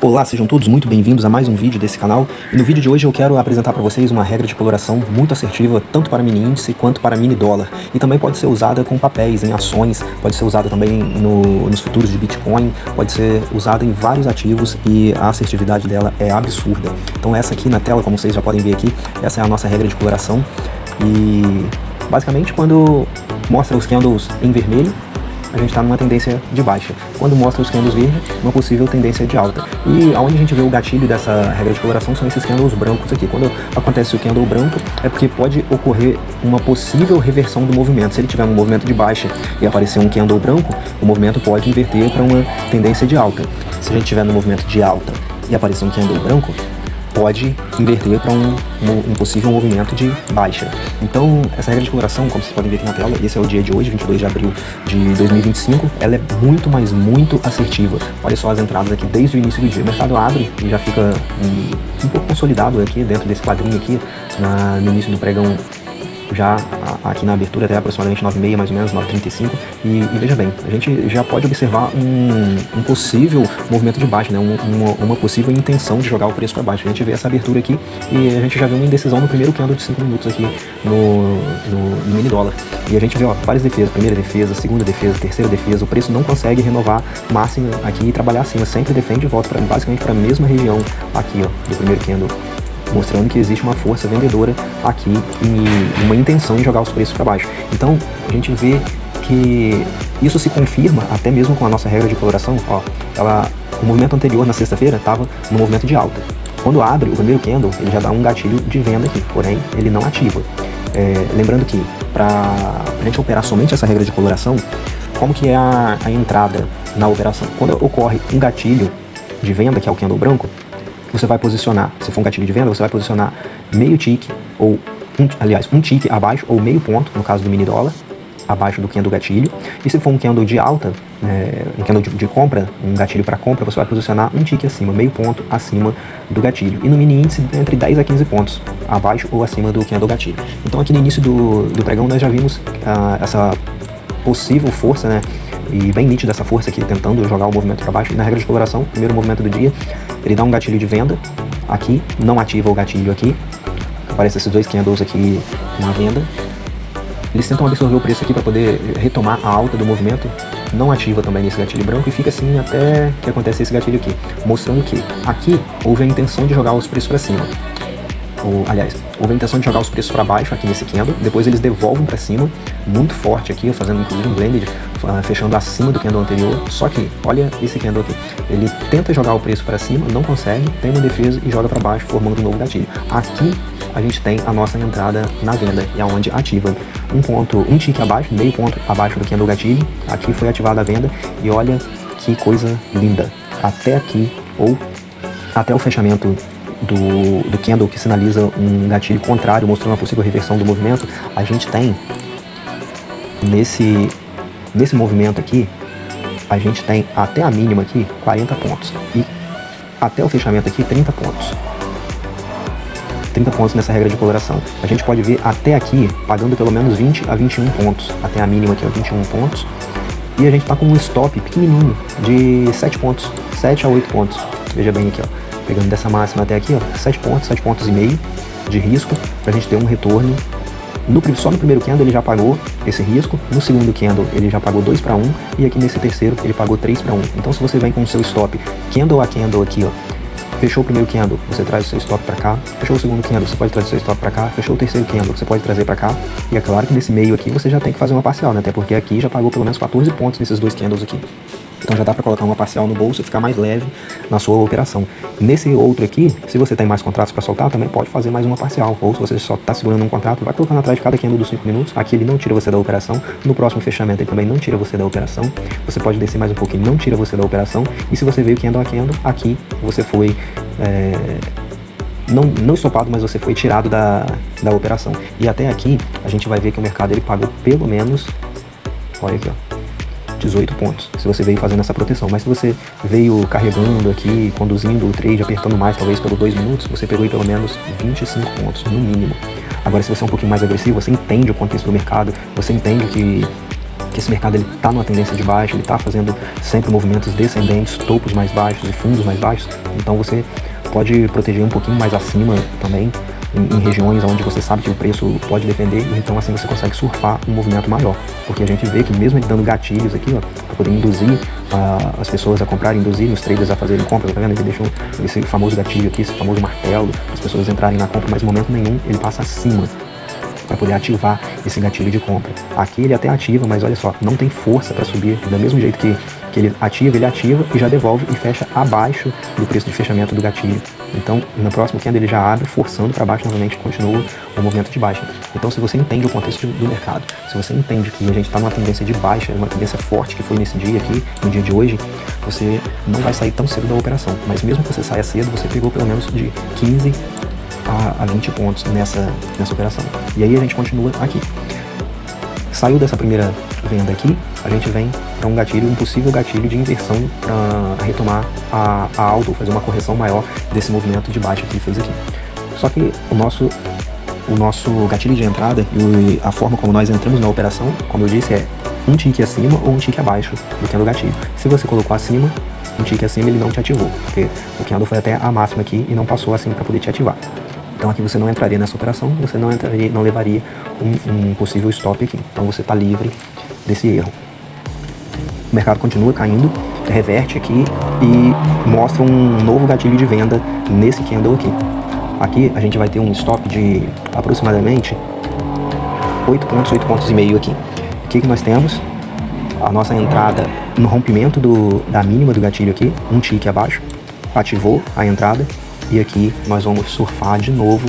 Olá, sejam todos muito bem-vindos a mais um vídeo desse canal. E no vídeo de hoje eu quero apresentar para vocês uma regra de coloração muito assertiva, tanto para mini índice quanto para mini dólar. E também pode ser usada com papéis, em ações, pode ser usada também nos futuros de Bitcoin, pode ser usada em vários ativos e a assertividade dela é absurda. Então essa aqui na tela, como vocês já podem ver aqui, essa é a nossa regra de coloração. E basicamente quando mostra os candles em vermelho, a gente está numa tendência de baixa. Quando mostra os candles verdes, uma possível tendência de alta. E aonde a gente vê o gatilho dessa regra de coloração são esses candles brancos aqui. Quando acontece o candle branco, é porque pode ocorrer uma possível reversão do movimento. Se ele tiver um movimento de baixa e aparecer um candle branco, o movimento pode inverter para uma tendência de alta. Se a gente tiver no movimento de alta e aparecer um candle branco, pode inverter para um possível movimento de baixa. Então, essa regra de coloração, como vocês podem ver aqui na tela, esse é o dia de hoje, 22 de abril de 2025, ela é muito, mas muito assertiva. Olha só as entradas aqui desde o início do dia. O mercado abre e já fica um pouco consolidado aqui dentro desse quadrinho aqui, no início do pregão, já aqui na abertura até aproximadamente 9h30, mais ou menos, 9h35, e veja bem, a gente já pode observar um possível movimento de baixa, né? uma possível intenção de jogar o preço para baixo. A gente vê essa abertura aqui e a gente já vê uma indecisão no primeiro candle de 5 minutos aqui no mini dólar. E a gente vê várias defesas, primeira defesa, segunda defesa, terceira defesa, o preço não consegue renovar máxima aqui e trabalhar acima, sempre defende e volta basicamente para a mesma região aqui do primeiro candle, mostrando que existe uma força vendedora aqui e uma intenção de jogar os preços para baixo. Então, a gente vê que isso se confirma até mesmo com a nossa regra de coloração. O movimento anterior, na sexta-feira, estava no movimento de alta. Quando abre o primeiro candle, ele já dá um gatilho de venda aqui, porém, ele não ativa. Lembrando que, para a gente operar somente essa regra de coloração, como que é a entrada na operação? Quando ocorre um gatilho de venda, que é o candle branco, você vai posicionar, se for um gatilho de venda, você vai posicionar meio tick, ou um tick abaixo, ou meio ponto, no caso do mini dólar, abaixo do candle gatilho. E se for um candle de alta, um candle de compra, um gatilho para compra, você vai posicionar um tick acima, meio ponto acima do gatilho. E no mini índice, entre 10 a 15 pontos, abaixo ou acima do candle gatilho. Então aqui no início do pregão nós já vimos essa possível força, né? E bem nítida essa força aqui, tentando jogar o movimento para baixo. E na regra de coloração, primeiro movimento do dia, ele dá um gatilho de venda aqui, não ativa o gatilho aqui, aparece esses dois candles aqui na venda. Eles tentam absorver o preço aqui para poder retomar a alta do movimento, não ativa também nesse gatilho branco e fica assim até que acontece esse gatilho aqui, mostrando que aqui houve a intenção de jogar os preços para cima. Houve a intenção de jogar os preços para baixo aqui nesse candle, depois eles devolvem para cima, muito forte aqui, fazendo inclusive um blended, fechando acima do candle anterior. Só que, olha esse candle aqui, ele tenta jogar o preço para cima, não consegue, tem uma defesa e joga para baixo, formando um novo gatilho. Aqui a gente tem a nossa entrada na venda, e aonde ativa um tick abaixo, meio ponto abaixo do candle gatilho. Aqui foi ativada a venda e olha que coisa linda. Até aqui, ou até o fechamento do candle que sinaliza um gatilho contrário, mostrando uma possível reversão do movimento, a gente tem nesse movimento aqui, a gente tem até a mínima aqui 40 pontos e até o fechamento aqui 30 pontos. 30 pontos nessa regra de coloração. A gente pode ver até aqui pagando pelo menos 20 a 21 pontos, até a mínima aqui, 21 pontos. E a gente tá com um stop pequenininho de 7 pontos, 7 a 8 pontos. Veja bem aqui, pegando dessa máxima até aqui, 7 pontos e meio de risco, pra gente ter um retorno. Só no primeiro candle ele já pagou esse risco, no segundo candle ele já pagou 2 para 1, e aqui nesse terceiro ele pagou 3 para 1. Então se você vem com o seu stop candle a candle aqui, fechou o primeiro candle, você traz o seu stop para cá, fechou o segundo candle, você pode trazer o seu stop para cá, fechou o terceiro candle, você pode trazer para cá, e é claro que nesse meio aqui você já tem que fazer uma parcial, né? Até porque aqui já pagou pelo menos 14 pontos nesses dois candles aqui. Então já dá para colocar uma parcial no bolso e ficar mais leve na sua operação. Nesse outro aqui, se você tem mais contratos para soltar, também pode fazer mais uma parcial. Ou se você só está segurando um contrato, vai colocando atrás de cada candle dos 5 minutos. Aqui ele não tira você da operação. No próximo fechamento ele também não tira você da operação. Você pode descer mais um pouquinho, não tira você da operação. E se você veio candle a candle, aqui você foi... não estopado, mas você foi tirado da operação. E até aqui, a gente vai ver que o mercado ele pagou pelo menos... Olha aqui, 18 pontos, se você veio fazendo essa proteção. Mas se você veio carregando aqui, conduzindo o trade, apertando mais, talvez pelos 2 minutos, você pegou aí pelo menos 25 pontos, no mínimo. Agora, se você é um pouquinho mais agressivo, você entende o contexto do mercado, você entende que que esse mercado ele está numa tendência de baixa, ele está fazendo sempre movimentos descendentes, topos mais baixos e fundos mais baixos. Então você pode proteger um pouquinho mais acima também, em regiões onde você sabe que o preço pode defender, e então assim você consegue surfar um movimento maior. Porque a gente vê que mesmo ele dando gatilhos aqui, ó, para poder induzir as pessoas a comprarem, induzir os traders a fazerem compras, tá vendo? Ele deixa esse famoso gatilho aqui, esse famoso martelo, as pessoas entrarem na compra, mas em momento nenhum ele passa acima para poder ativar esse gatilho de compra. Aqui ele até ativa, mas olha só, não tem força para subir, do mesmo jeito que ele ativa e já devolve e fecha abaixo do preço de fechamento do gatilho. Então, no próximo candle ele já abre, forçando para baixo novamente, continua o movimento de baixa. Então, se você entende o contexto do mercado, se você entende que a gente está numa tendência de baixa, uma tendência forte que foi nesse dia aqui, no dia de hoje, você não vai sair tão cedo da operação. Mas mesmo que você saia cedo, você pegou pelo menos de 15 a 20 pontos nessa operação. E aí a gente continua aqui. Saiu dessa primeira venda aqui, a gente vem para um gatilho, um possível gatilho de inversão para retomar a alta, ou fazer uma correção maior desse movimento de baixa que ele fez aqui. Só que o nosso gatilho de entrada e a forma como nós entramos na operação, como eu disse, é um tique acima ou um tique abaixo do candle gatilho. Se você colocou acima, um tique acima ele não te ativou, porque o candle foi até a máxima aqui e não passou assim para poder te ativar. Então aqui você não entraria nessa operação, você não levaria um possível stop aqui. Então você está livre desse erro. O mercado continua caindo, reverte aqui e mostra um novo gatilho de venda nesse candle aqui. Aqui a gente vai ter um stop de aproximadamente 8 pontos, 8 pontos e meio aqui. O que nós temos? A nossa entrada no rompimento da mínima do gatilho aqui, um tique abaixo, ativou a entrada. E aqui nós vamos surfar de novo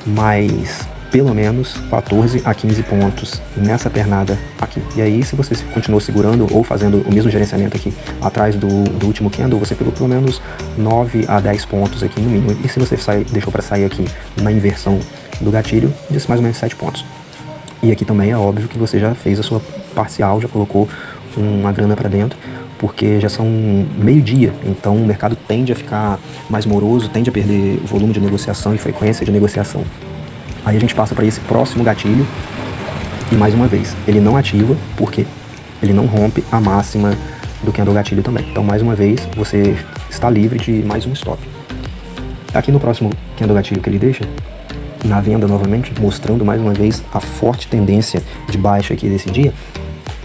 mais pelo menos 14 a 15 pontos nessa pernada aqui. E aí, se você continuou segurando ou fazendo o mesmo gerenciamento aqui atrás do último candle, você pegou pelo menos 9 a 10 pontos aqui no mínimo. E se você deixou para sair aqui na inversão do gatilho, disse mais ou menos 7 pontos. E aqui também é óbvio que você já fez a sua parcial, já colocou uma grana para dentro, porque já são meio-dia, então o mercado tende a ficar mais moroso, tende a perder volume de negociação e frequência de negociação. Aí a gente passa para esse próximo gatilho e mais uma vez, ele não ativa, porque ele não rompe a máxima do candle gatilho também. Então mais uma vez, você está livre de mais um stop. Aqui no próximo candle gatilho que ele deixa, na venda novamente, mostrando mais uma vez a forte tendência de baixa aqui desse dia,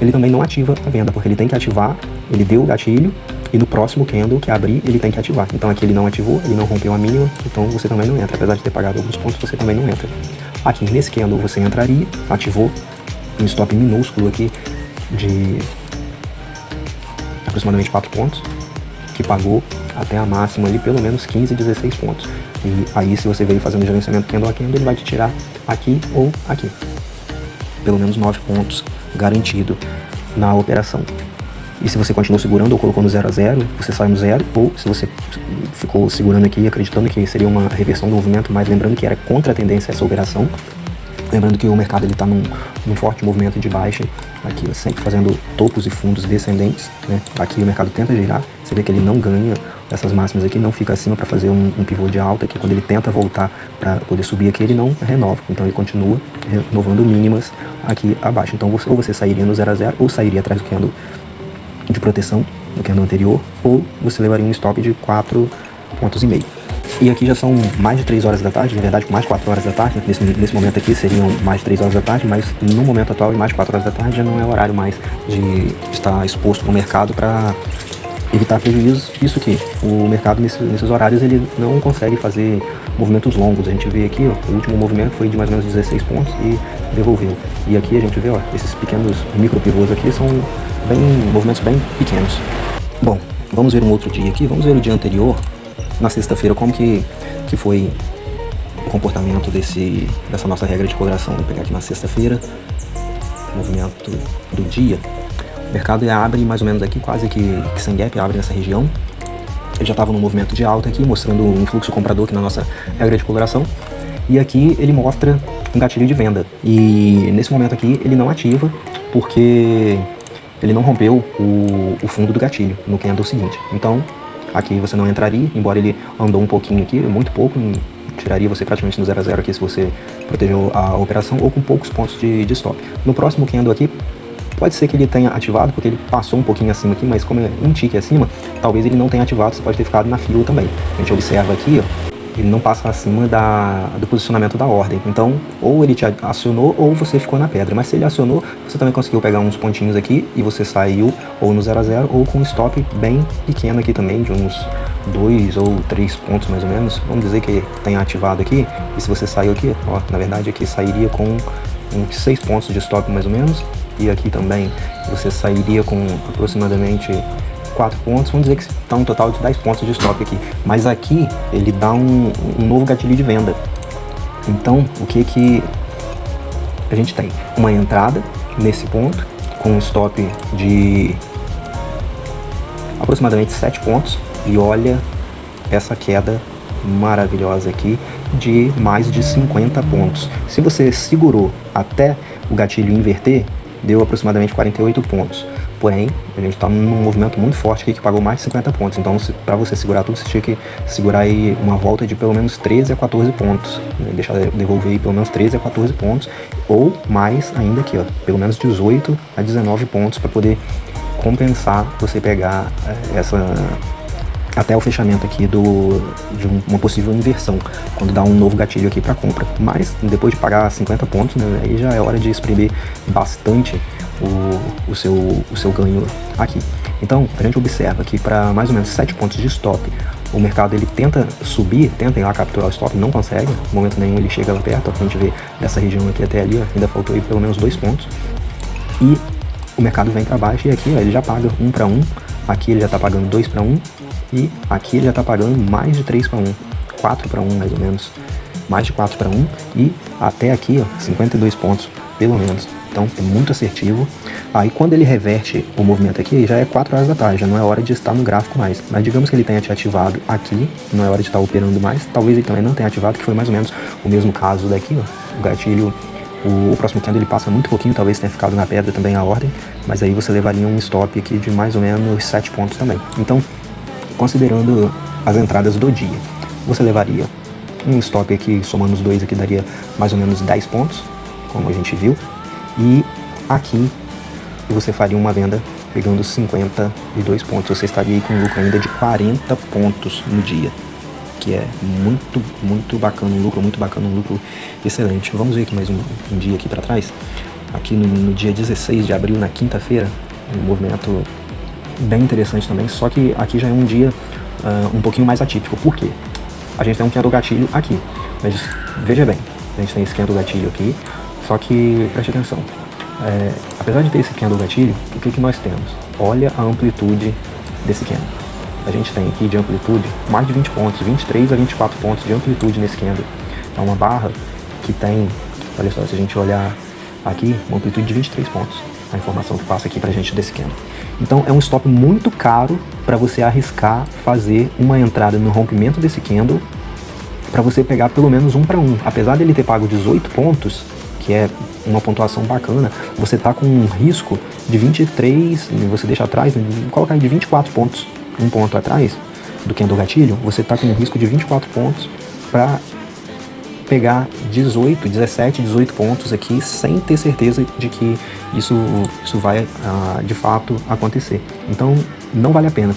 ele também não ativa a venda, porque ele tem que ativar, ele deu o gatilho, e no próximo candle que abrir, ele tem que ativar. Então aqui ele não ativou, ele não rompeu a mínima, então você também não entra. Apesar de ter pagado alguns pontos, você também não entra. Aqui nesse candle você entraria, ativou um stop minúsculo aqui de aproximadamente 4 pontos, que pagou até a máxima ali pelo menos 15, 16 pontos. E aí se você veio fazendo gerenciamento candle a candle, ele vai te tirar aqui ou aqui. Pelo menos 9 pontos garantido na operação. E se você continuou segurando ou colocou no 0 a 0, você sai no 0, ou se você ficou segurando aqui acreditando que seria uma reversão do movimento, mas lembrando que era contra a tendência essa operação, lembrando que o mercado está num forte movimento de baixa, aqui sempre fazendo topos e fundos descendentes, né? Aqui o mercado tenta girar, você vê que ele não ganha essas máximas aqui, não fica acima para fazer um pivô de alta, que quando ele tenta voltar para poder subir aqui, ele não renova, então ele continua renovando mínimas aqui abaixo. Então ou você sairia no 0 a 0 ou sairia atrás do candle de proteção do candle anterior, ou você levaria um stop de 4,5 pontos. E aqui já são mais de 3 horas da tarde, na verdade mais 4 horas da tarde, nesse momento aqui seriam mais de 3 horas da tarde, mas no momento atual, mais de 4 horas da tarde já não é horário mais de estar exposto no mercado para evitar prejuízos. Isso que o mercado nesses horários ele não consegue fazer movimentos longos. A gente vê aqui, ó, o último movimento foi de mais ou menos 16 pontos e devolveu. E aqui a gente vê, ó, esses pequenos micro pivôs aqui são movimentos bem pequenos. Bom, vamos ver um outro dia aqui, vamos ver o dia anterior, na sexta-feira, como que foi o comportamento dessa nossa regra de coloração. Vou pegar aqui na sexta-feira, movimento do dia. O mercado abre mais ou menos aqui, quase que sem gap, abre nessa região. Ele já estava no movimento de alta aqui, mostrando um fluxo comprador aqui na nossa regra de coloração. E aqui ele mostra um gatilho de venda. E nesse momento aqui ele não ativa, porque ele não rompeu o fundo do gatilho no candle seguinte. Então aqui você não entraria, embora ele andou um pouquinho aqui, muito pouco, tiraria você praticamente no 0 a 0 aqui se você protegeu a operação, ou com poucos pontos de stop. No próximo candle aqui, Pode ser que ele tenha ativado, porque ele passou um pouquinho acima aqui, mas como é um tique acima, talvez ele não tenha ativado, você pode ter ficado na fila também. A gente observa aqui, ó, ele não passa acima do posicionamento da ordem. Então, ou ele te acionou ou você ficou na pedra. Mas se ele acionou, você também conseguiu pegar uns pontinhos aqui e você saiu ou no 0 a 0 ou com um stop bem pequeno aqui também, de uns 2 ou 3 pontos mais ou menos. Vamos dizer que tenha ativado aqui. E se você saiu aqui, ó, na verdade aqui sairia com uns 6 pontos de stop mais ou menos. E aqui também você sairia com aproximadamente 4 pontos, vamos dizer que está um total de 10 pontos de stop aqui. Mas aqui ele dá um novo gatilho de venda. Então, o que a gente tem? Uma entrada nesse ponto, com um stop de aproximadamente 7 pontos. E olha essa queda maravilhosa aqui de mais de 50 pontos. Se você segurou até o gatilho inverter, deu aproximadamente 48 pontos. Porém, a gente está num movimento muito forte aqui que pagou mais de 50 pontos. Então, para você segurar tudo, você tinha que segurar aí uma volta de pelo menos 13 a 14 pontos. Né? Deixar devolver aí pelo menos 13 a 14 pontos. Ou mais ainda aqui, ó, pelo menos 18 a 19 pontos para poder compensar você pegar até o fechamento aqui de uma possível inversão, quando dá um novo gatilho aqui para compra. Mas depois de pagar 50 pontos, né, aí já é hora de espremer bastante o seu ganho aqui. Então a gente observa que para mais ou menos 7 pontos de stop, o mercado ele tenta subir, tenta ir lá capturar o stop, não consegue, no momento nenhum ele chega lá perto. A gente vê dessa região aqui até ali, ó, ainda faltou aí pelo menos 2 pontos. E o mercado vem para baixo e aqui, ó, ele já paga 1 para 1, aqui ele já está pagando 2 para 1 e aqui ele já está pagando mais de 3 para 1, 4 para 1 mais ou menos, mais de 4 para 1 e até aqui, ó, 52 pontos pelo menos. Então é muito assertivo. Aí quando ele reverte o movimento aqui, já é 4 horas da tarde, já não é hora de estar no gráfico mais. Mas digamos que ele tenha te ativado aqui, não é hora de estar operando mais, talvez ele também não tenha ativado, que foi mais ou menos o mesmo caso daqui, ó, o gatilho. O próximo candle ele passa muito pouquinho, talvez tenha ficado na pedra também a ordem, mas aí você levaria um stop aqui de mais ou menos 7 pontos também. Então, considerando as entradas do dia, você levaria um stop aqui, somando os dois aqui, daria mais ou menos 10 pontos, como a gente viu. E aqui você faria uma venda pegando 52 pontos, você estaria aí com um lucro ainda de 40 pontos no dia, que é muito, muito bacana, um lucro muito bacana, um lucro excelente. Vamos ver aqui mais um dia aqui para trás, aqui no dia 16 de abril, na quinta-feira, um movimento bem interessante também, só que aqui já é um dia um pouquinho mais atípico. Por quê? A gente tem um candle gatilho aqui, mas veja bem, a gente tem esse candle gatilho aqui, só que preste atenção, apesar de ter esse candle gatilho, o que nós temos? Olha a amplitude desse candle. A gente tem aqui de amplitude mais de 20 pontos, 23 a 24 pontos de amplitude nesse candle. É uma barra que tem, olha só, se a gente olhar aqui, uma amplitude de 23 pontos. A informação que passa aqui pra gente desse candle. Então é um stop muito caro para você arriscar fazer uma entrada no rompimento desse candle para você pegar pelo menos 1 para 1. Apesar dele ter pago 18 pontos, que é uma pontuação bacana, você tá com um risco de 23, você deixa atrás, colocar aí de 24 pontos, um ponto atrás do candle gatilho, você tá com um risco de 24 pontos para pegar 17, 18 pontos aqui, sem ter certeza de que isso vai de fato acontecer. Então não vale a pena.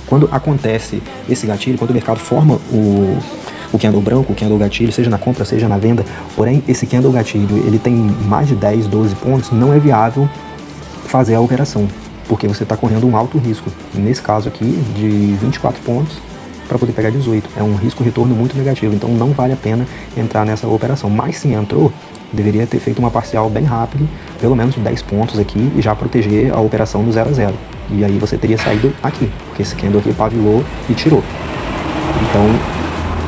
Quando acontece esse gatilho, quando o mercado forma o candle branco, o candle gatilho, seja na compra, seja na venda, porém esse candle gatilho ele tem mais de 10, 12 pontos, não é viável fazer a operação, porque você está correndo um alto risco. Nesse caso aqui, de 24 pontos, para poder pegar 18. É um risco-retorno muito negativo, então não vale a pena entrar nessa operação. Mas se entrou, deveria ter feito uma parcial bem rápido, pelo menos 10 pontos aqui, e já proteger a operação do 0 a 0. E aí você teria saído aqui, porque esse candle aqui pavilou e tirou. Então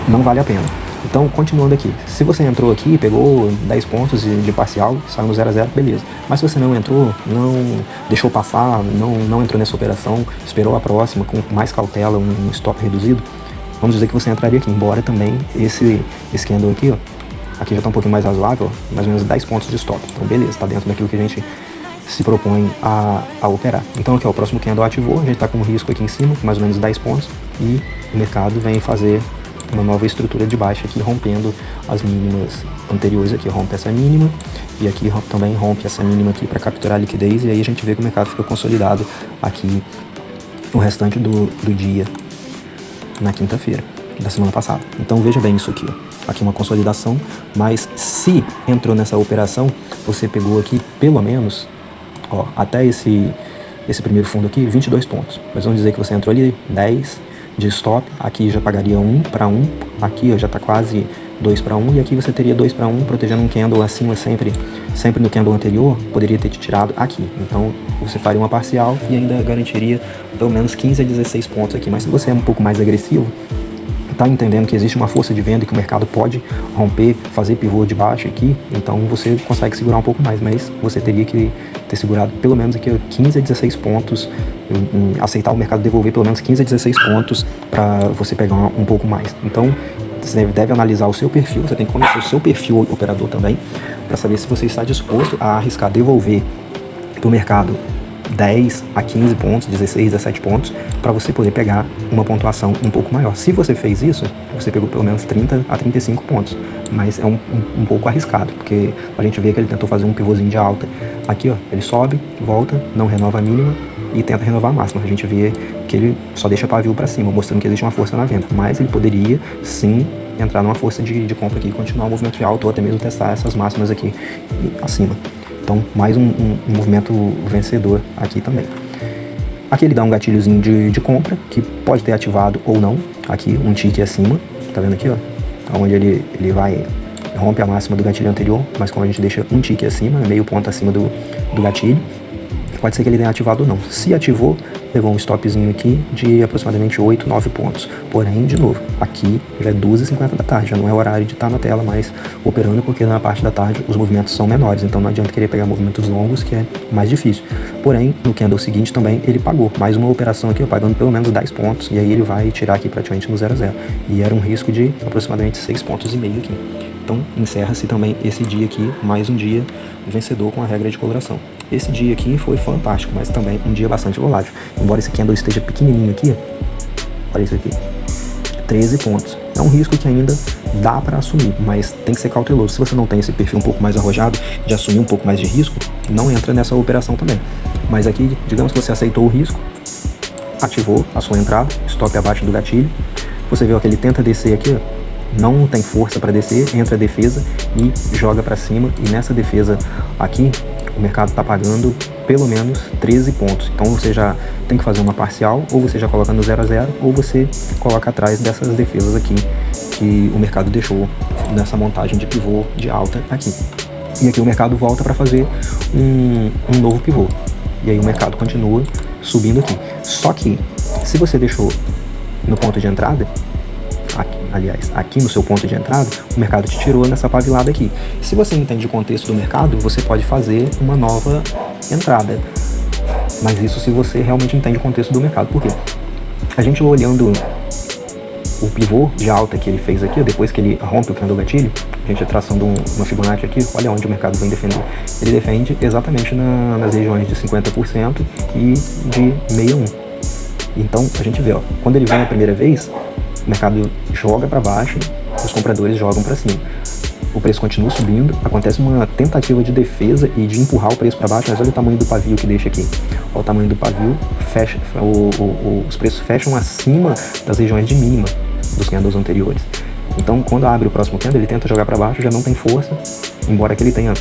não vale a pena. Então, continuando aqui, se você entrou aqui, pegou 10 pontos de parcial, saiu no 0 a 0, beleza. Mas se você não entrou, não deixou passar, não entrou nessa operação, esperou a próxima com mais cautela, um stop reduzido, vamos dizer que você entraria aqui, embora também esse candle aqui, ó, aqui já está um pouquinho mais razoável, mais ou menos 10 pontos de stop. Então, beleza, está dentro daquilo que a gente se propõe a operar. Então, aqui, ó, o próximo candle ativou, a gente está com um risco aqui em cima, mais ou menos 10 pontos, e o mercado vem fazer uma nova estrutura de baixa aqui, rompendo as mínimas anteriores aqui, rompe essa mínima e aqui também rompe essa mínima aqui para capturar a liquidez, e aí a gente vê que o mercado fica consolidado aqui o restante do dia na quinta-feira da semana passada. Então veja bem isso aqui, ó. Aqui uma consolidação, mas se entrou nessa operação, você pegou aqui pelo menos, ó, até esse primeiro fundo aqui, 22 pontos. Mas vamos dizer que você entrou ali 10 de stop, aqui já pagaria 1 para 1, aqui ó, já está quase 2 para 1, e aqui você teria 2 para 1, protegendo um candle acima sempre no candle anterior, poderia ter te tirado aqui. Então você faria uma parcial e ainda garantiria pelo menos 15 a 16 pontos aqui. Mas se você é um pouco mais agressivo, tá entendendo que existe uma força de venda e que o mercado pode romper, fazer pivô de baixo aqui, então você consegue segurar um pouco mais, mas você teria que ter segurado pelo menos aqui 15 a 16 pontos, aceitar o mercado devolver pelo menos 15 a 16 pontos para você pegar um pouco mais. Então você deve analisar o seu perfil, você tem que conhecer o seu perfil operador também, para saber se você está disposto a arriscar devolver para o mercado 10 a 15 pontos, 16, 17 pontos, para você poder pegar uma pontuação um pouco maior. Se você fez isso, você pegou pelo menos 30 a 35 pontos, mas é um pouco arriscado, porque a gente vê que ele tentou fazer um pivôzinho de alta. Aqui, ó, ele sobe, volta, não renova a mínima e tenta renovar a máxima. A gente vê que ele só deixa pavio para cima, mostrando que existe uma força na venda, mas ele poderia sim entrar numa força de compra aqui e continuar o movimento de alta, ou até mesmo testar essas máximas aqui acima. Então, mais um movimento vencedor aqui também. Aqui ele dá um gatilhozinho de compra, que pode ter ativado ou não. Aqui, um tique acima, tá vendo aqui, ó? Onde ele rompe a máxima do gatilho anterior, mas como a gente deixa um tique acima, meio ponto acima do gatilho, pode ser que ele tenha ativado ou não. Se ativou, levou um stopzinho aqui de aproximadamente 8, 9 pontos. Porém, de novo, aqui já é 2h50 da tarde, já não é horário de estar na tela mais operando, porque na parte da tarde os movimentos são menores, então não adianta querer pegar movimentos longos, que é mais difícil. Porém, no candle seguinte também ele pagou mais uma operação aqui, pagando pelo menos 10 pontos, e aí ele vai tirar aqui praticamente no 0 a 0. E era um risco de aproximadamente 6,5 pontos aqui. Então, encerra-se também esse dia aqui, mais um dia vencedor com a regra de coloração. Esse dia aqui foi fantástico, mas também um dia bastante volátil. Embora esse candle esteja pequenininho aqui, olha isso aqui, 13 pontos. É um risco que ainda dá para assumir, mas tem que ser cauteloso. Se você não tem esse perfil um pouco mais arrojado, de assumir um pouco mais de risco, não entra nessa operação também. Mas aqui, digamos que você aceitou o risco, ativou a sua entrada, stop abaixo do gatilho, você viu que ele tenta descer aqui, ó, não tem força para descer, entra a defesa e joga para cima, e nessa defesa aqui o mercado está pagando pelo menos 13 pontos. Então você já tem que fazer uma parcial, ou você já coloca no 0 a 0, ou você coloca atrás dessas defesas aqui que o mercado deixou nessa montagem de pivô de alta aqui. E aqui o mercado volta para fazer um novo pivô, e aí o mercado continua subindo aqui. Só que se você deixou no ponto de entrada, aqui no seu ponto de entrada, o mercado te tirou nessa pavilada aqui. Se você entende o contexto do mercado, você pode fazer uma nova entrada. Mas isso se você realmente entende o contexto do mercado. Por quê? A gente olhando o pivô de alta que ele fez aqui, depois que ele rompe o candle gatilho, a gente traçando uma Fibonacci aqui, olha onde o mercado vem defender. Ele defende exatamente nas regiões de 50% e de 61. Então a gente vê, ó, quando ele vem a primeira vez, o mercado joga para baixo, os compradores jogam para cima. O preço continua subindo, acontece uma tentativa de defesa e de empurrar o preço para baixo, mas olha o tamanho do pavio que deixa aqui. Olha o tamanho do pavio, fecha, os preços fecham acima das regiões de mínima dos candles anteriores. Então, quando abre o próximo candle, ele tenta jogar para baixo, já não tem força, embora que ele tenha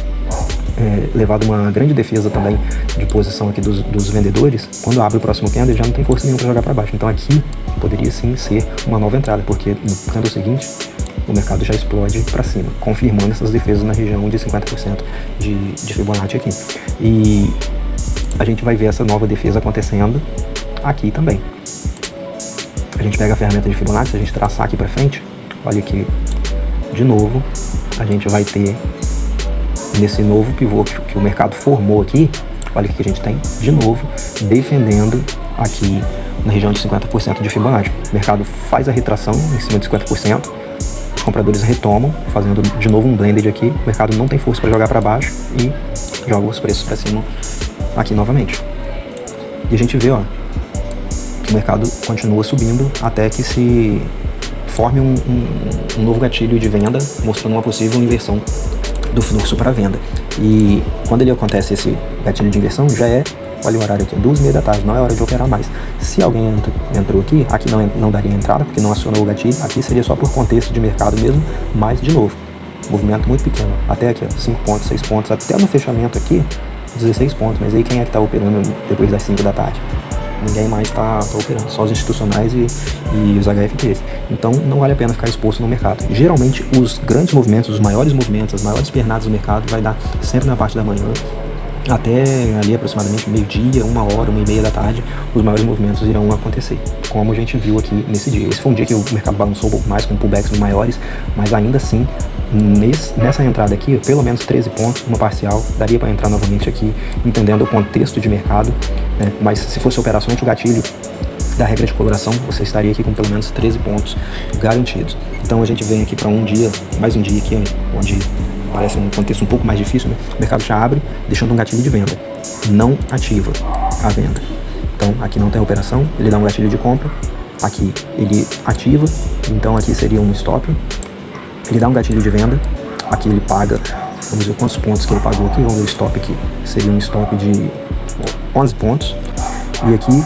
levado uma grande defesa também de posição aqui dos vendedores. Quando abre o próximo candle, ele já não tem força nenhuma para jogar para baixo. Então aqui poderia sim ser uma nova entrada, porque no candle seguinte o mercado já explode para cima, confirmando essas defesas na região de 50% de Fibonacci aqui. E a gente vai ver essa nova defesa acontecendo aqui também. A gente pega a ferramenta de Fibonacci, a gente traçar aqui para frente, olha aqui, de novo, a gente vai ter nesse novo pivô que o mercado formou aqui, olha o que a gente tem, de novo, defendendo aqui na região de 50% de Fibonacci. O mercado faz a retração em cima de 50%, os compradores retomam, fazendo de novo um blended aqui, o mercado não tem força para jogar para baixo e joga os preços para cima aqui novamente. E a gente vê, ó, que o mercado continua subindo até que se forme um novo gatilho de venda, mostrando uma possível inversão do fluxo para venda. E quando ele acontece esse gatilho de inversão, já é, olha o horário aqui, 2h30 da tarde, não é hora de operar mais. Se alguém entrou aqui não daria entrada, porque não acionou o gatilho, aqui seria só por contexto de mercado mesmo, mas de novo, movimento muito pequeno, até aqui, ó, 5 pontos, 6 pontos, até no fechamento aqui, 16 pontos, mas aí quem é que tá operando depois das 5 da tarde? Ninguém mais tá operando, só os institucionais e os HFTs. Então não vale a pena ficar exposto no mercado. Geralmente os grandes movimentos, os maiores movimentos, as maiores pernadas do mercado vai dar sempre na parte da manhã, até ali aproximadamente meio-dia, 1h, 1h30 da tarde, os maiores movimentos irão acontecer, como a gente viu aqui nesse dia. Esse foi um dia que o mercado balançou um pouco mais, com pullbacks maiores, mas ainda assim, nessa entrada aqui, pelo menos 13 pontos, uma parcial, daria para entrar novamente aqui, entendendo o contexto de mercado, né? Mas se fosse operar somente o gatilho da regra de coloração, você estaria aqui com pelo menos 13 pontos garantidos. Então a gente vem aqui para um dia, mais um dia aqui, onde parece um contexto um pouco mais difícil, né? O mercado já abre, deixando um gatilho de venda. Não ativa a venda. Então, aqui não tem operação, ele dá um gatilho de compra. Aqui ele ativa, então aqui seria um stop. Ele dá um gatilho de venda. Aqui ele paga, vamos ver quantos pontos que ele pagou aqui. Vamos ver o stop aqui. Seria um stop de 11 pontos. E aqui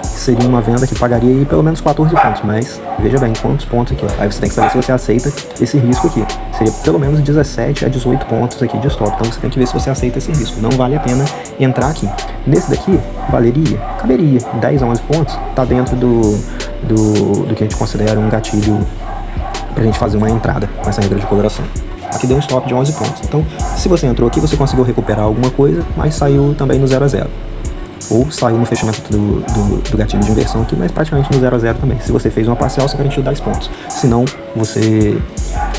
seria uma venda que pagaria aí pelo menos 14 pontos, mas veja bem quantos pontos aqui, ó. Aí você tem que saber se você aceita esse risco aqui. Seria pelo menos 17 a 18 pontos aqui de stop, então você tem que ver se você aceita esse risco. Não vale a pena entrar aqui. Nesse daqui, caberia 10 a 11 pontos, tá dentro do que a gente considera um gatilho pra gente fazer uma entrada com essa regra de coloração. Aqui deu um stop de 11 pontos, então se você entrou aqui, você conseguiu recuperar alguma coisa, mas saiu também no 0 a 0. Ou saiu no fechamento do gatilho de inversão aqui, mas praticamente no 0 a 0 também. Se você fez uma parcial, você garantiu 10 pontos. Se não, você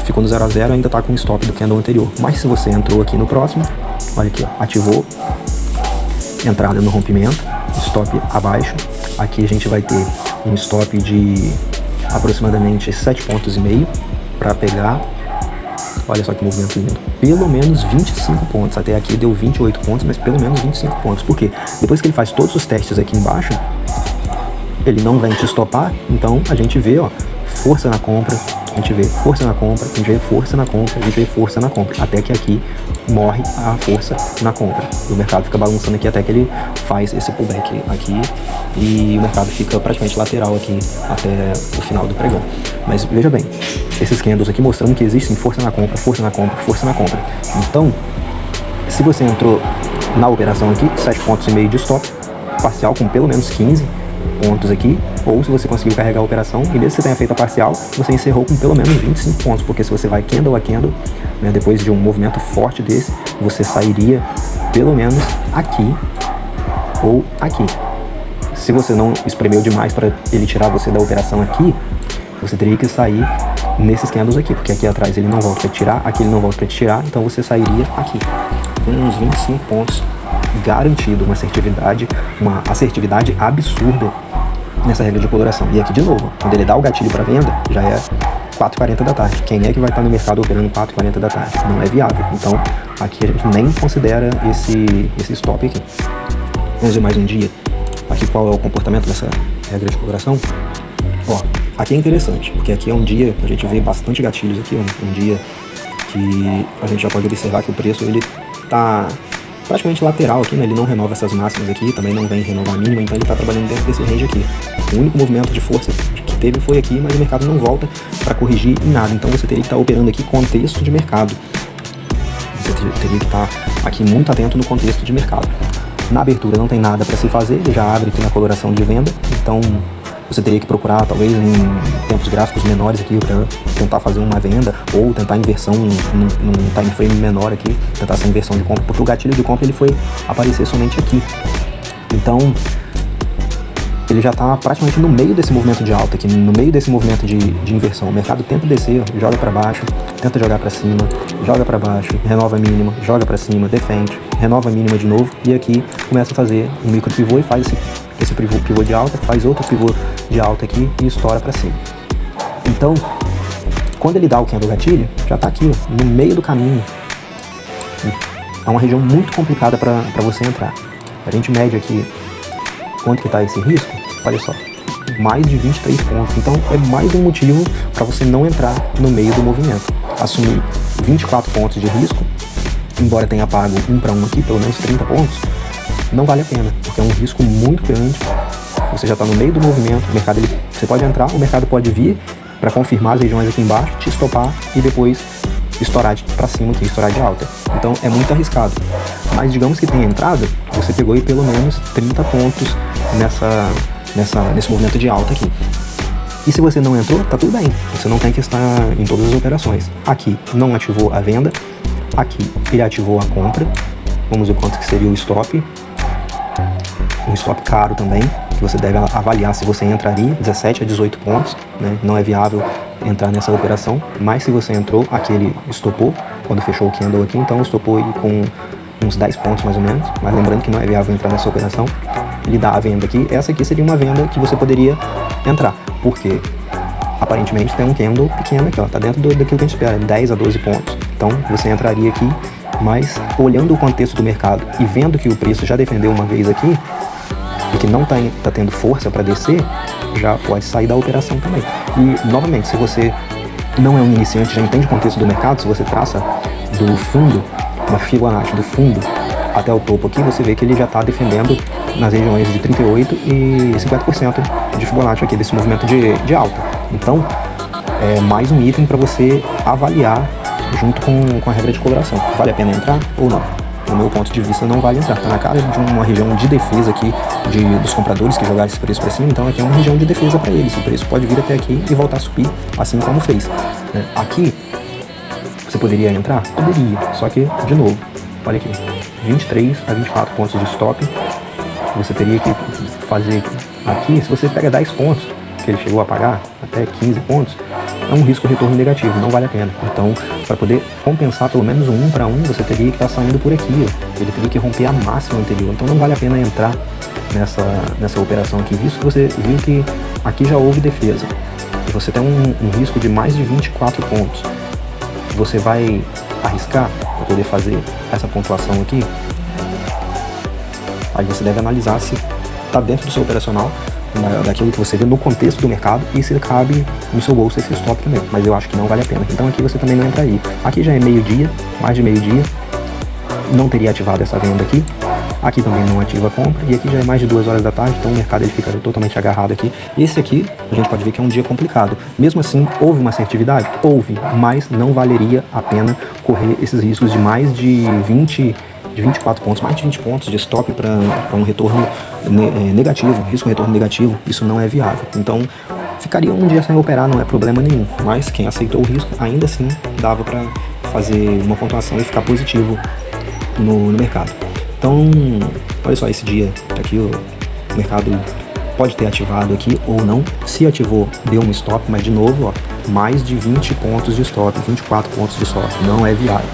ficou no 0 a 0, ainda está com o stop do candle anterior. Mas se você entrou aqui no próximo, olha aqui, ó, ativou, entrada no rompimento, stop abaixo. Aqui a gente vai ter um stop de aproximadamente 7,5 pontos para pegar. Olha só que movimento lindo. Pelo menos 25 pontos. Até aqui deu 28 pontos, mas pelo menos 25 pontos. Por quê? Depois que ele faz todos os testes aqui embaixo, ele não vem te estopar. Então a gente vê, ó, força na compra, a gente vê força na compra, a gente vê força na compra, a gente vê força na compra. Até que aqui morre a força na compra. E o mercado fica balançando aqui até que ele faz esse pullback aqui. E o mercado fica praticamente lateral aqui até o final do pregão. Mas veja bem, esses candles aqui mostrando que existem força na compra, força na compra, força na compra. Então, se você entrou na operação aqui, 7,5 pontos de stop, parcial com pelo menos 15 pontos aqui, ou se você conseguiu carregar a operação, e mesmo que você tenha feito a parcial, você encerrou com pelo menos 25 pontos, porque se você vai candle a candle, né, depois de um movimento forte desse, você sairia pelo menos aqui ou aqui. Se você não espremeu demais para ele tirar você da operação aqui, você teria que sair nesses candles aqui, porque aqui atrás ele não volta para tirar, aqui ele não volta para te tirar, então você sairia aqui com uns 25 pontos garantido, uma assertividade absurda nessa regra de coloração. E aqui de novo, quando ele dá o gatilho para venda, já é 4h40 da tarde. Quem é que vai estar no mercado operando 4h40 da tarde? Não é viável. Então aqui a gente nem considera esse stop aqui. Vamos ver mais um dia. Aqui qual é o comportamento dessa regra de coloração? Ó, aqui é interessante, porque aqui é um dia, a gente vê bastante gatilhos aqui, um dia que a gente já pode observar que o preço ele tá praticamente lateral aqui, né? Ele não renova essas máximas aqui, também não vem renovar a mínima, então ele tá trabalhando dentro desse range aqui. O único movimento de força que teve foi aqui, mas o mercado não volta para corrigir em nada, então você teria que estar operando aqui contexto de mercado. Você teria que estar aqui muito atento no contexto de mercado. Na abertura não tem nada para se fazer, ele já abre aqui na coloração de venda, então você teria que procurar talvez em tempos gráficos menores aqui para tentar fazer uma venda ou tentar inversão num time frame menor aqui, tentar essa inversão de compra, porque o gatilho de compra ele foi aparecer somente aqui. Então ele já está praticamente no meio desse movimento de alta aqui, no meio desse movimento de inversão. O mercado tenta descer, joga para baixo, tenta jogar para cima, joga para baixo, renova a mínima, joga para cima, defende, renova a mínima de novo e aqui começa a fazer um micro pivô e faz esse pivô de alta, faz outro pivô de alta aqui e estoura para cima. Então, quando ele dá o candle gatilho, já está aqui, ó, no meio do caminho. É uma região muito complicada para você entrar. A gente mede aqui quanto que está esse risco, olha só, mais de 23 pontos. Então é mais um motivo para você não entrar no meio do movimento. Assumir 24 pontos de risco, embora tenha pago 1 para 1 aqui, pelo menos 30 pontos, não vale a pena, porque é um risco muito grande. Você já está no meio do movimento, o mercado, você pode entrar, o mercado pode vir para confirmar as regiões aqui embaixo, te estopar e depois estourar para cima aqui, estourar de alta. Então é muito arriscado. Mas digamos que tenha entrado, você pegou aí pelo menos 30 pontos nesse movimento de alta aqui. E se você não entrou, tá tudo bem. Você não tem que estar em todas as operações. Aqui não ativou a venda, aqui ele ativou a compra. Vamos ver quanto que seria o stop. Um stop caro também, que você deve avaliar se você entraria, 17 a 18 pontos, né? Não é viável entrar nessa operação, mas se você entrou, aqui ele estopou, quando fechou o candle aqui, então estopou aí com uns 10 pontos mais ou menos, mas lembrando que não é viável entrar nessa operação, ele dá a venda aqui, essa aqui seria uma venda que você poderia entrar, porque aparentemente tem um candle pequeno aqui, ó, tá dentro daquilo que a gente espera, 10 a 12 pontos, então você entraria aqui, mas olhando o contexto do mercado e vendo que o preço já defendeu uma vez aqui, e que não está tendo força para descer, já pode sair da operação também. E, novamente, se você não é um iniciante, já entende o contexto do mercado, se você traça do fundo, uma Fibonacci do fundo até o topo aqui, você vê que ele já está defendendo nas regiões de 38% e 50% de Fibonacci aqui, desse movimento de alta. Então, é mais um item para você avaliar junto com a regra de coloração. Vale a pena entrar ou não? No meu ponto de vista, não vale entrar. Está na cara de uma região de defesa aqui dos compradores que jogaram esse preço para cima, então aqui é uma região de defesa para eles. O preço pode vir até aqui e voltar a subir, assim como fez. Aqui, você poderia entrar? Poderia, só que, de novo, olha aqui, 23 a 24 pontos de stop. Você teria que fazer aqui, se você pega 10 pontos, que ele chegou a pagar, até 15 pontos, é um risco retorno negativo, não vale a pena. Então, para poder compensar pelo menos um 1 para 1, você teria que estar saindo por aqui, ó. Ele teria que romper a máxima anterior. Então não vale a pena entrar nessa operação aqui, visto que você viu que aqui já houve defesa. E você tem um risco de mais de 24 pontos. Você vai arriscar para poder fazer essa pontuação aqui? Aí você deve analisar se está dentro do seu operacional, daquilo que você vê no contexto do mercado e se cabe no seu bolso esse stop também, mas eu acho que não vale a pena. Então aqui você também não entraria. Aqui já é meio-dia, mais de meio-dia, não teria ativado essa venda aqui. Aqui também não ativa a compra e aqui já é mais de 2 horas da tarde, então o mercado ele fica totalmente agarrado aqui. Esse aqui, a gente pode ver que é um dia complicado. Mesmo assim, houve uma assertividade? Houve, mas não valeria a pena correr esses riscos de mais de 24 pontos, mais de 20 pontos de stop para um retorno negativo, risco retorno negativo, isso não é viável. Então, ficaria um dia sem operar, não é problema nenhum, mas quem aceitou o risco, ainda assim, dava para fazer uma pontuação e ficar positivo no mercado. Então, olha só, esse dia aqui o mercado pode ter ativado aqui ou não. Se ativou, deu um stop, mas de novo, ó, mais de 20 pontos de stop, 24 pontos de stop, não é viável.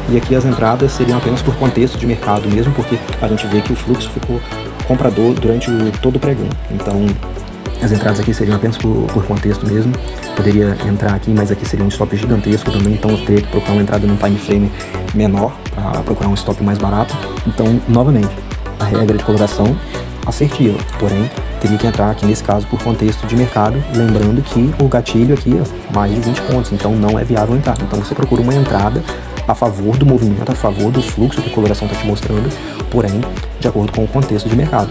E aqui as entradas seriam apenas por contexto de mercado mesmo, porque a gente vê que o fluxo ficou comprador durante todo o pregão. Então, as entradas aqui seriam apenas por contexto mesmo. Poderia entrar aqui, mas aqui seria um stop gigantesco também, então eu teria que procurar uma entrada num time frame menor para procurar um stop mais barato. Então, novamente, a regra de coloração assertiva, porém, teria que entrar aqui nesse caso por contexto de mercado, lembrando que o gatilho aqui é mais de 20 pontos, então não é viável entrar. Então você procura uma entrada a favor do movimento, a favor do fluxo que a coloração está te mostrando, porém, de acordo com o contexto de mercado.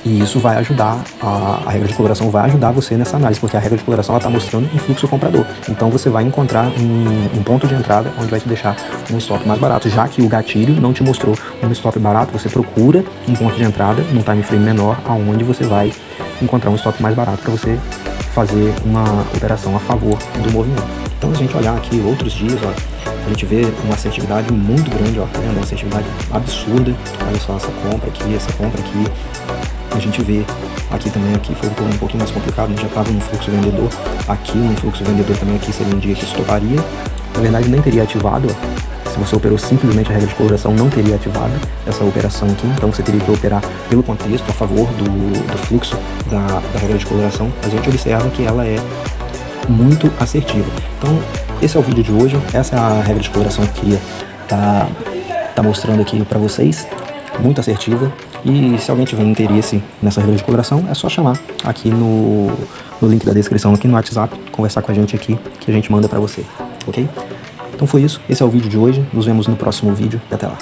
E isso vai ajudar, a regra de coloração vai ajudar você nessa análise, porque a regra de coloração está mostrando um fluxo comprador. Então você vai encontrar um ponto de entrada onde vai te deixar um stop mais barato. Já que o gatilho não te mostrou um stop barato, você procura um ponto de entrada num time frame menor, aonde você vai encontrar um stop mais barato para você fazer uma operação a favor do movimento. Então, a gente olhar aqui outros dias, ó, a gente vê uma assertividade muito grande, ó, tá vendo? Uma assertividade absurda. Olha só essa compra aqui, essa compra aqui. A gente vê aqui também, aqui foi um pouquinho mais complicado, a gente já estava no fluxo vendedor. Aqui no fluxo vendedor também, aqui seria um dia que estoparia. Na verdade, nem teria ativado, ó. Se você operou simplesmente a regra de coloração, não teria ativado essa operação aqui. Então você teria que operar pelo contexto, a favor do fluxo da regra de coloração. A gente observa que ela é muito assertiva. Então, esse é o vídeo de hoje. Essa é a regra de coloração que eu queria tá mostrando aqui para vocês. muito assertiva. E se alguém tiver interesse nessa regra de coloração, é só chamar aqui no link da descrição, aqui no WhatsApp, conversar com a gente aqui, que a gente manda pra você, ok? Então foi isso, esse é o vídeo de hoje, nos vemos no próximo vídeo e até lá.